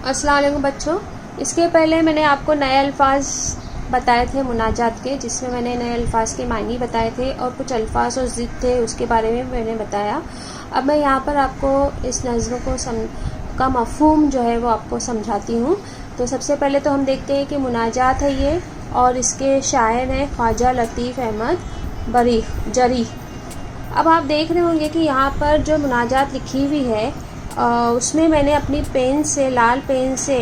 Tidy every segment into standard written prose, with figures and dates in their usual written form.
अस्सलाम वालेकुम बच्चों। इसके पहले मैंने आपको नए अल्फाज बताए थे मुनाजात के, जिसमें मैंने नए अल्फाज के मायने बताए थे और कुछ अल्फाज और ज़िद थे उसके बारे में मैंने बताया। अब मैं यहाँ पर आपको इस नज़्म का मफ़हूम जो है वो आपको समझाती हूँ। तो सबसे पहले तो हम देखते हैं कि मुनाजात है ये, और इसके शायर हैं ख्वाजा लतीफ़ अहमद जरी। अब आप देख रहे होंगे कि यहाँ पर जो मुनाजात लिखी हुई है उसमें मैंने अपनी पेन से, लाल पेन से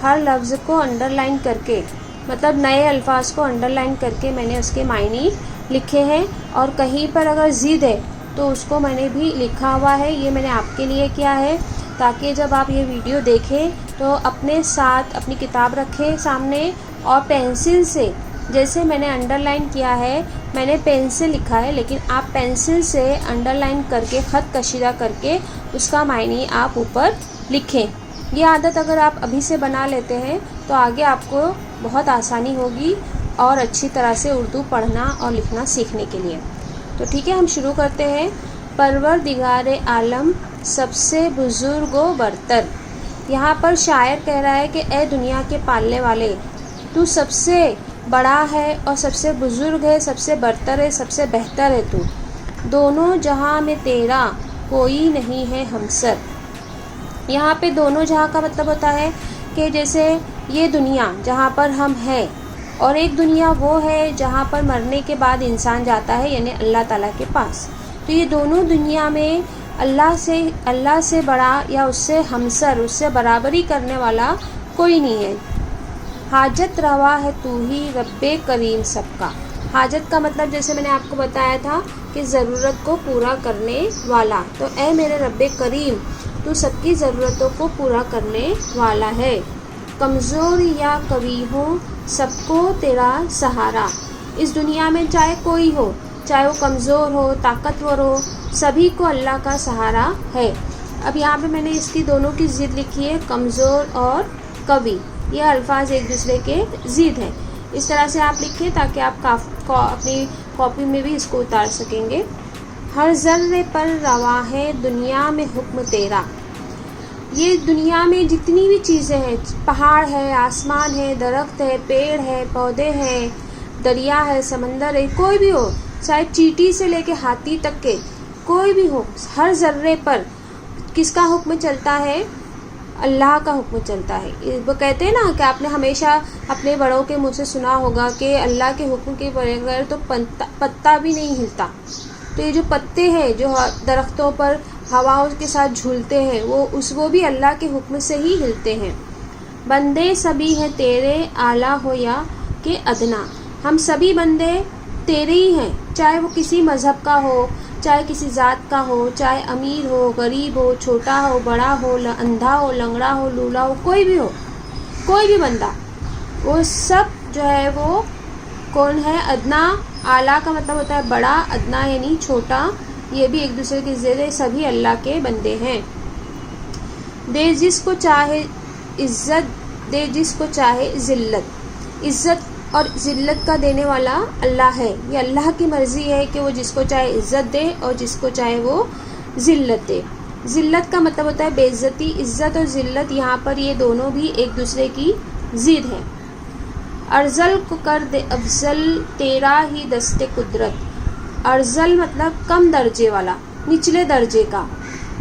हर लफ्ज़ को अंडरलाइन करके, मतलब नए अल्फाज को अंडरलाइन करके मैंने उसके मायने लिखे हैं। और कहीं पर अगर ज़िद है तो उसको मैंने भी लिखा हुआ है। ये मैंने आपके लिए किया है ताकि जब आप ये वीडियो देखें तो अपने साथ अपनी किताब रखें सामने, और पेंसिल से, जैसे मैंने अंडरलाइन किया है मैंने पेन से लिखा है, लेकिन आप पेंसिल से अंडरलाइन करके ख़त कशीदा करके उसका मायने आप ऊपर लिखें। ये आदत अगर आप अभी से बना लेते हैं तो आगे आपको बहुत आसानी होगी और अच्छी तरह से उर्दू पढ़ना और लिखना सीखने के लिए। तो ठीक है, हम शुरू करते हैं। परवरदिगार आलम सबसे बुज़ुर्ग व बरतर। यहाँ पर शायर कह रहा है कि ए दुनिया के पालने वाले, तू सबसे बड़ा है और सबसे बुज़ुर्ग है, सबसे बरतर है, सबसे बेहतर है तू। दोनों जहां में तेरा कोई नहीं है हमसर। यहाँ पे दोनों जहां का मतलब होता है कि जैसे ये दुनिया जहाँ पर हम हैं, और एक दुनिया वो है जहाँ पर मरने के बाद इंसान जाता है, यानी अल्लाह ताला के पास। तो ये दोनों दुनिया में अल्लाह से बड़ा या उससे हमसर, उससे बराबरी करने वाला कोई नहीं है। हाजत रवा है तू ही रब्बे करीम सबका। हाजत का मतलब जैसे मैंने आपको बताया था कि ज़रूरत को पूरा करने वाला। तो ए मेरे रब्बे करीम, तू सबकी ज़रूरतों को पूरा करने वाला है। कमज़ोर या कवी हो सबको तेरा सहारा। इस दुनिया में चाहे कोई हो, चाहे वो कमज़ोर हो, ताकतवर हो, सभी को अल्लाह का सहारा है। अब यहाँ पे मैंने इसकी दोनों की ज़िद लिखी है, कमज़ोर और कवि। ये अल्फाज एक दूसरे के ज़िद हैं। इस तरह से आप लिखें ताकि आप अपनी कॉपी में भी इसको उतार सकेंगे। हर ज़र्रे पर रवा है दुनिया में हुक्म तेरा। ये दुनिया में जितनी भी चीज़ें हैं, पहाड़ है, आसमान है, दरख्त है, पेड़ है, पौधे हैं, दरिया है, समंदर है, कोई भी हो, चाहे चींटी से लेके हाथी तक के कोई भी हो, हर ज़र्रे पर किसका हुक्म चलता है? अल्लाह का हुक्म चलता है। वो कहते हैं ना कि आपने हमेशा अपने बड़ों के मुँह से सुना होगा कि अल्लाह के हुक्म के बगैर तो पत्ता भी नहीं हिलता। तो ये जो पत्ते हैं जो दरख्तों पर हवाओं के साथ झूलते हैं, वो भी अल्लाह के हुक्म से ही हिलते हैं। बंदे सभी हैं तेरे, आला हो या कि अदना। हम सभी बंदे तेरे ही हैं, चाहे वो किसी मज़हब का हो, चाहे किसी ज़ात का हो, चाहे अमीर हो, गरीब हो, छोटा हो, बड़ा हो, अंधा हो, लंगड़ा हो, लूला हो, कोई भी हो, कोई भी बंदा, वो सब जो है वो कौन है? अदना। आला का मतलब होता है बड़ा, अदना यानी छोटा। ये भी एक दूसरे की ज़िद है, सभी अल्लाह के बंदे हैं। दे जिसको चाहे इज्जत, दे जिसको चाहे ज़िल्लत। इज्जत और ज़िल्लत का देने वाला अल्लाह है। ये अल्लाह की मर्ज़ी है कि वो जिसको चाहे इज़्ज़त दे और जिसको चाहे वो ज़िल्लत दे। ज़िल्लत का मतलब होता है बेइज्जती। इज़्ज़त और ज़िल्लत यहाँ पर ये दोनों भी एक दूसरे की ज़िद हैं। अर्ज़ल को कर दे अफजल तेरा ही दस्ते कुदरत। अर्ज़ल मतलब कम दर्जे वाला, निचले दर्जे का।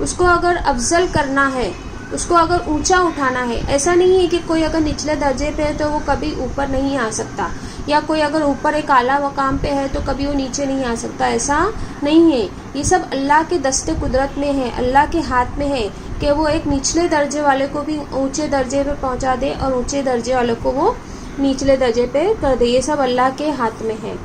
उसको अगर अफजल करना है, उसको अगर ऊंचा उठाना है, ऐसा नहीं है कि कोई अगर निचले दर्जे पे है तो वो कभी ऊपर नहीं आ सकता, या कोई अगर ऊपर एक आला मकाम पे है तो कभी वो नीचे नहीं आ सकता, ऐसा नहीं है। ये सब अल्लाह के दस्ते कुदरत में है, अल्लाह के हाथ में है कि वो एक निचले दर्जे वाले को भी ऊंचे दर्जे पे पहुंचा दे और ऊंचे दर्जे वाले को वो निचले दर्जे पे कर दे। ये सब अल्लाह के हाथ में है।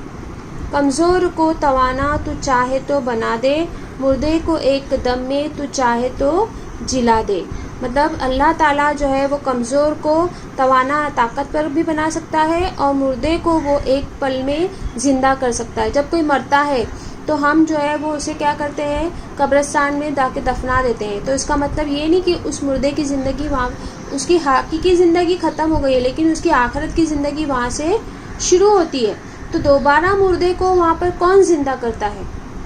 कमज़ोर को तवाना तू चाहे तो बना दे, मुर्दे को एक दम में तू चाहे तो जिला दे। मतलब अल्लाह ताला जो है वो कमज़ोर को तवाना, ताकतवर भी बना सकता है, और मुर्दे को वो एक पल में ज़िंदा कर सकता है। जब कोई मरता है तो हम जो है वो उसे क्या करते हैं? कब्रिस्तान में जाके दफना देते हैं। तो इसका मतलब ये नहीं कि उस मुर्दे की ज़िंदगी वहाँ, उसकी हकीकी ज़िंदगी ख़त्म हो गई है, लेकिन उसकी आखिरत की ज़िंदगी वहाँ से शुरू होती है। तो दोबारा मुर्दे को वहाँ पर कौन ज़िंदा करता है?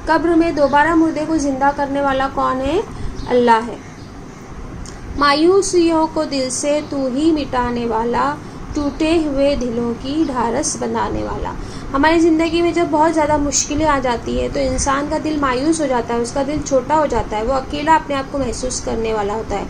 कब्र में दोबारा मुर्दे को ज़िंदा करने वाला कौन है? अल्लाह है। मायूसियों को दिल से तू ही मिटाने वाला, टूटे हुए दिलों की ढारस बनाने वाला। हमारी ज़िंदगी में जब बहुत ज़्यादा मुश्किलें आ जाती है तो इंसान का दिल मायूस हो जाता है, उसका दिल छोटा हो जाता है, वो अकेला अपने आप को महसूस करने वाला होता है,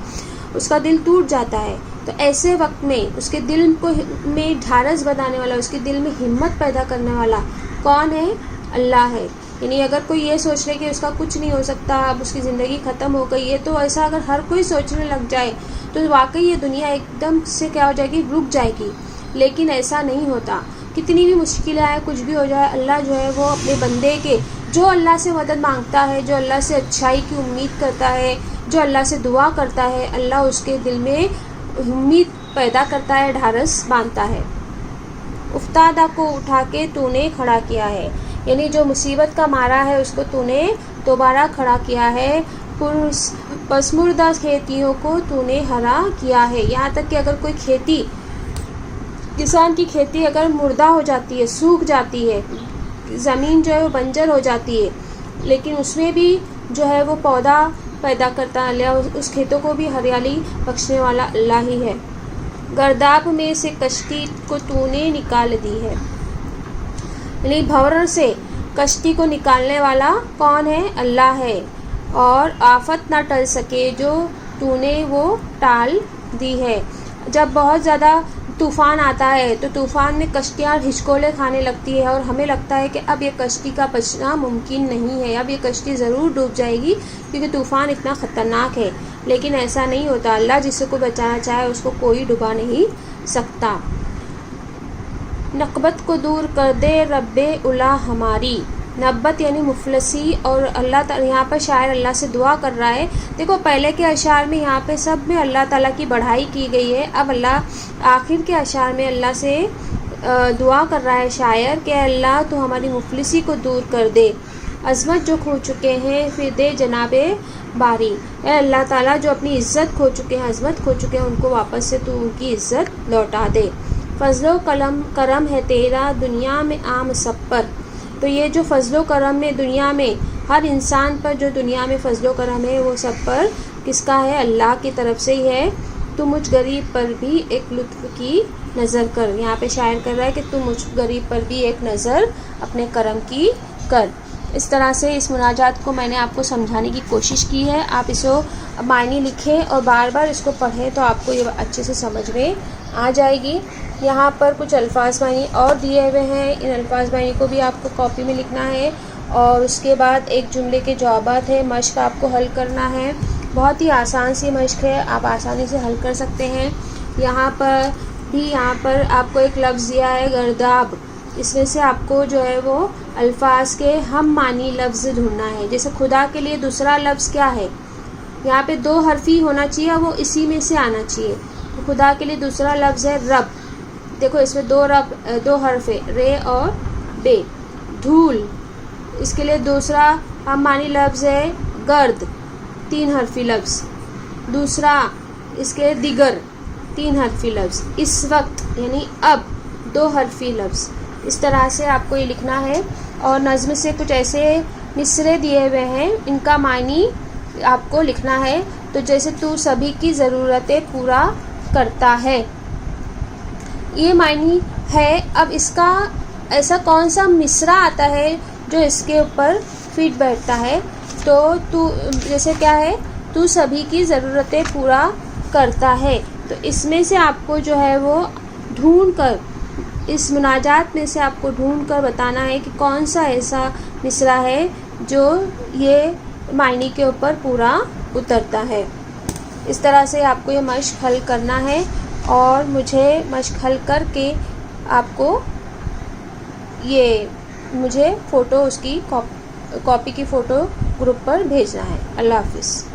उसका दिल टूट जाता है। तो ऐसे वक्त में उसके दिल को में ढारस बनाने वाला, उसके दिल में हिम्मत पैदा करने वाला कौन है? अल्लाह है। यानी अगर कोई ये सोच ले कि उसका कुछ नहीं हो सकता, अब उसकी ज़िंदगी ख़त्म हो गई है, तो ऐसा अगर हर कोई सोचने लग जाए तो वाकई ये दुनिया एकदम से क्या हो जाएगी? रुक जाएगी। लेकिन ऐसा नहीं होता। कितनी भी मुश्किलें आए, कुछ भी हो जाए, अल्लाह जो है वो अपने बंदे के, जो अल्लाह से मदद मांगता है, जो अल्लाह से अच्छाई की उम्मीद करता है, जो अल्लाह से दुआ करता है, अल्लाह उसके दिल में उम्मीद पैदा करता है, ढारस बांधता है। उफ्तादा को उठा के तूने खड़ा किया है, यानी जो मुसीबत का मारा है उसको तूने दोबारा खड़ा किया है। पसमुर्दा खेतियों को तूने हरा किया है। यहाँ तक कि अगर कोई खेती, किसान की खेती अगर मुर्दा हो जाती है, सूख जाती है, ज़मीन जो है वो बंजर हो जाती है, लेकिन उसमें भी जो है वो पौधा पैदा करता है अल्लाह, उस खेतों को भी हरियाली बख्शने वाला अल्लाह ही है। गर्दाब में से कश्ती को तूने निकाल दी है, यानी भंवर से कश्ती को निकालने वाला कौन है? अल्लाह है। और आफत ना टल सके जो तूने वो टाल दी है। जब बहुत ज़्यादा तूफ़ान आता है तो तूफ़ान में कश्तियाँ हिचकोले खाने लगती है और हमें लगता है कि अब ये कश्ती का बचना मुमकिन नहीं है, अब ये कश्ती ज़रूर डूब जाएगी क्योंकि तूफ़ान इतना ख़तरनाक है। लेकिन ऐसा नहीं होता। अल्लाह जिसे को बचाना चाहे उसको कोई डुबा नहीं सकता। नक़बत को दूर कर दे रब्बे उला हमारी। नब्बत यानी मुफलसी, और अल्लाह ताला, यहाँ पर शायर अल्लाह से दुआ कर रहा है। देखो पहले के अशार में यहाँ पे सब में अल्लाह ताला की बढ़ाई की गई है, अब अल्लाह आखिर के अशार में अल्लाह से दुआ कर रहा है शायर कि अल्लाह तो हमारी मुफलसी को दूर कर दे, अज़मत जो खो चुके हैं फिर दे जनाबे बारी। अल्लाह ताला जो अपनी इज़्ज़त खो चुके हैं, अज़मत खो चुके हैं, उनको वापस से तू उनकी इज़्ज़त लौटा दे। फ़ज़लो करम है तेरा दुनिया में आम सब पर। तो ये जो फ़ज़लो करम में दुनिया में हर इंसान पर, जो दुनिया में फ़ज़लो करम है वो सब पर किसका है? अल्लाह की तरफ से ही है। तू मुझ गरीब पर भी एक लुत्फ़ की नज़र कर। यहाँ पे शायर कर रहा है कि तू मुझ गरीब पर भी एक नज़र अपने करम की कर। इस तरह से इस मुनाजात को मैंने आपको समझाने की कोशिश की है। आप इसको मायने लिखें और बार बार इसको पढ़ें तो आपको ये अच्छे से समझ में आ जाएगी। यहाँ पर कुछ अल्फाज मानी और दिए हुए हैं, इन अल्फाज मानी को भी आपको कॉपी में लिखना है और उसके बाद एक जुमले के जवाबात है, मश्क आपको हल करना है। बहुत ही आसान सी मश्क है, आप आसानी से हल कर सकते हैं। यहाँ पर आपको एक लफ्ज़ दिया है गर्दाब, इसमें से आपको जो है वो अल्फाज के हम मानी लफ्ज़ ढूंढना है। जैसे खुदा के लिए दूसरा लफ्ज़ क्या है? यहाँ पे 2 हरफ़ी होना चाहिए, वो इसी में से आना चाहिए। तो खुदा के लिए दूसरा लफ्ज़ है रब। देखो इसमें 2 हर्फ है, रे और बे। धूल, इसके लिए दूसरा हम मानी लफ्ज़ है गर्द, 3 हरफी लफ्ज़। दूसरा इसके दिगर, 3 हरफी लफ्ज़। इस वक्त यानी अब, 2 हरफी लफ्ज़। इस तरह से आपको ये लिखना है। और नज़्म से कुछ ऐसे मिसरे दिए हुए हैं, इनका मानी आपको लिखना है। तो जैसे तू सभी की ज़रूरतें पूरा करता है, ये मानी है। अब इसका ऐसा कौन सा मिसरा आता है जो इसके ऊपर फिट बैठता है? तो तू, जैसे क्या है, तू सभी की ज़रूरतें पूरा करता है। तो इसमें से आपको जो है वो ढूंढ कर, इस मुनाजात में से आपको ढूंढ कर बताना है कि कौन सा ऐसा मिसरा है जो ये मायने के ऊपर पूरा उतरता है। इस तरह से आपको ये मश्क हल करना है और मुझे मश्क हल करके आपको मुझे फ़ोटो, उसकी कॉपी की फ़ोटो ग्रुप पर भेजना है। अल्लाह हाफ़िज़।